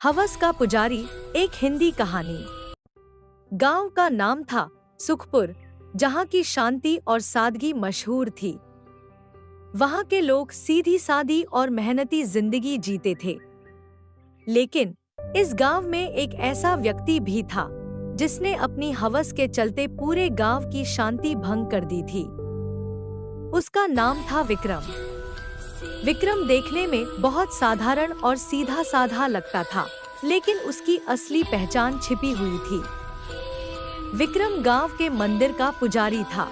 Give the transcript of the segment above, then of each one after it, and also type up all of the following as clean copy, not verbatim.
हवस का पुजारी, एक हिंदी कहानी। गांव का नाम था सुखपुर, जहां की शांति और सादगी मशहूर थी। वहां के लोग सीधी सादी और मेहनती जिंदगी जीते थे। लेकिन इस गांव में एक ऐसा व्यक्ति भी था जिसने अपनी हवस के चलते पूरे गांव की शांति भंग कर दी थी। उसका नाम था विक्रम। विक्रम देखने में बहुत साधारण और सीधा साधा लगता था, लेकिन उसकी असली पहचान छिपी हुई थी। विक्रम गांव के मंदिर का पुजारी था।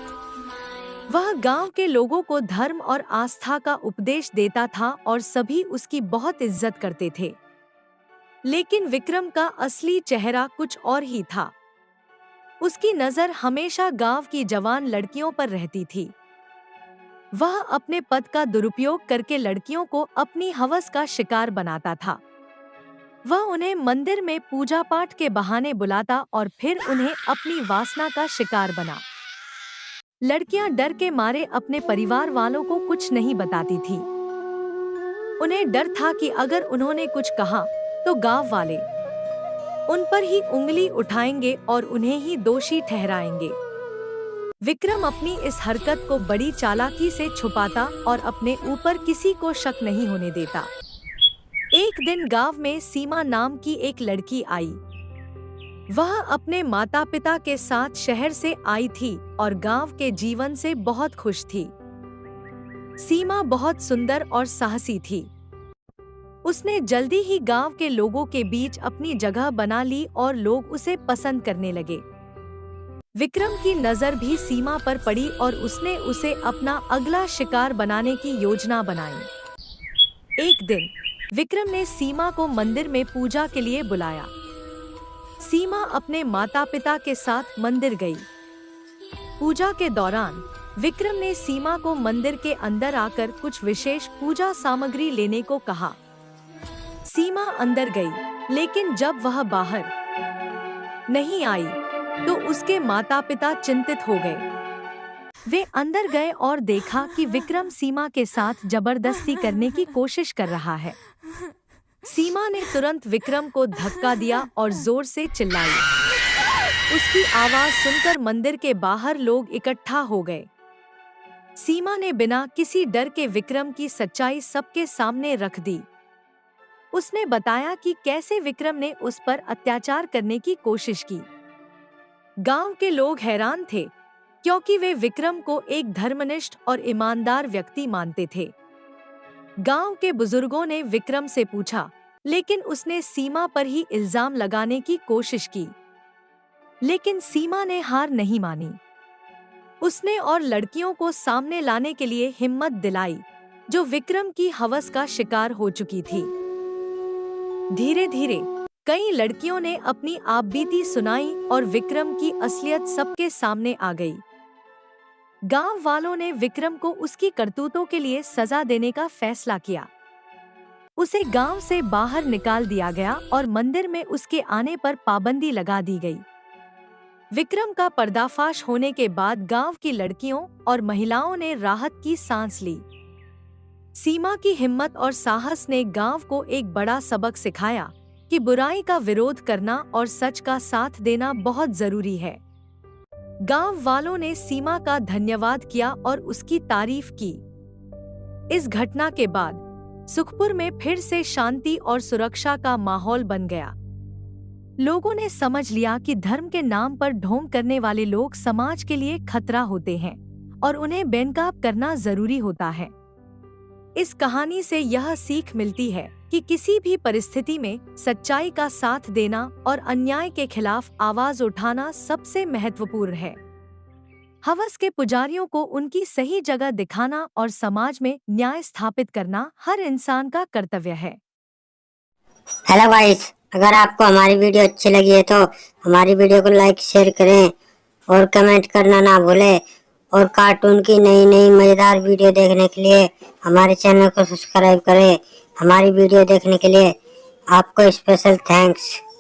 वह गांव के लोगों को धर्म और आस्था का उपदेश देता था और सभी उसकी बहुत इज्जत करते थे। लेकिन विक्रम का असली चेहरा कुछ और ही था। उसकी नजर हमेशा गांव की जवान लड़कियों पर रहती थी। वह अपने पद का दुरुपयोग करके लड़कियों को अपनी हवस का शिकार बनाता था। वह उन्हें मंदिर में पूजा पाठ के बहाने बुलाता और फिर उन्हें अपनी वासना का शिकार बना। लड़कियां डर के मारे अपने परिवार वालों को कुछ नहीं बताती थी। उन्हें डर था कि अगर उन्होंने कुछ कहा तो गांव वाले उन पर ही उंगली उठाएंगे और उन्हें ही दोषी ठहराएंगे। विक्रम अपनी इस हरकत को बड़ी चालाकी से छुपाता और अपने ऊपर किसी को शक नहीं होने देता। एक दिन गांव में सीमा नाम की एक लड़की आई। वह अपने माता पिता के साथ शहर से आई थी और गांव के जीवन से बहुत खुश थी। सीमा बहुत सुंदर और साहसी थी। उसने जल्दी ही गांव के लोगों के बीच अपनी जगह बना ली और लोग उसे पसंद करने लगे। विक्रम की नजर भी सीमा पर पड़ी और उसने उसे अपना अगला शिकार बनाने की योजना बनाई। एक दिन विक्रम ने सीमा को मंदिर में पूजा के लिए बुलाया। सीमा अपने माता पिता के साथ मंदिर गई। पूजा के दौरान विक्रम ने सीमा को मंदिर के अंदर आकर कुछ विशेष पूजा सामग्री लेने को कहा। सीमा अंदर गई, लेकिन जब वह बाहर नहीं आई तो उसके माता पिता चिंतित हो गए। वे अंदर गए और देखा कि विक्रम सीमा के साथ जबरदस्ती करने की कोशिश कर रहा है। सीमा ने तुरंत विक्रम को धक्का दिया और जोर से चिल्लाई। उसकी आवाज सुनकर मंदिर के बाहर लोग इकट्ठा हो गए। सीमा ने बिना किसी डर के विक्रम की सच्चाई सबके सामने रख दी। उसने बताया कि कैसे विक्रम ने उस पर अत्याचार करने की कोशिश की। गांव के लोग हैरान थे, क्योंकि वे विक्रम को एक धर्मनिष्ठ और ईमानदार व्यक्ति मानते थे। गांव के बुजुर्गों ने विक्रम से पूछा, लेकिन उसने सीमा पर ही इल्जाम लगाने की कोशिश की। लेकिन सीमा ने हार नहीं मानी। उसने और लड़कियों को सामने लाने के लिए हिम्मत दिलाई, जो विक्रम की हवस का शिकार हो चुकी थी। धीरे धीरे कई लड़कियों ने अपनी आपबीती सुनाई और विक्रम की असलियत सबके सामने आ गई। गांव वालों ने विक्रम को उसकी करतूतों के लिए सजा देने का फैसला किया। उसे गांव से बाहर निकाल दिया गया और मंदिर में उसके आने पर पाबंदी लगा दी गई। विक्रम का पर्दाफाश होने के बाद गांव की लड़कियों और महिलाओं ने राहत की सांस ली। सीमा की हिम्मत और साहस ने गांव को एक बड़ा सबक सिखाया कि बुराई का विरोध करना और सच का साथ देना बहुत जरूरी है। गांव वालों ने सीमा का धन्यवाद किया और उसकी तारीफ की। इस घटना के बाद सुखपुर में फिर से शांति और सुरक्षा का माहौल बन गया। लोगों ने समझ लिया कि धर्म के नाम पर ढोंग करने वाले लोग समाज के लिए खतरा होते हैं और उन्हें बेनकाब करना जरूरी होता है। इस कहानी से यह सीख मिलती है कि किसी भी परिस्थिति में सच्चाई का साथ देना और अन्याय के खिलाफ आवाज उठाना सबसे महत्वपूर्ण है। हवस के पुजारियों को उनकी सही जगह दिखाना और समाज में न्याय स्थापित करना हर इंसान का कर्तव्य है। हेलो गाइस, अगर आपको हमारी वीडियो अच्छी लगी है तो हमारी वीडियो को लाइक शेयर करें और कमेंट करना ना भूलें। और कार्टून की नई नई मजेदार वीडियो देखने के लिए हमारे चैनल को सब्सक्राइब करें। हमारी वीडियो देखने के लिए आपको स्पेशल थैंक्स।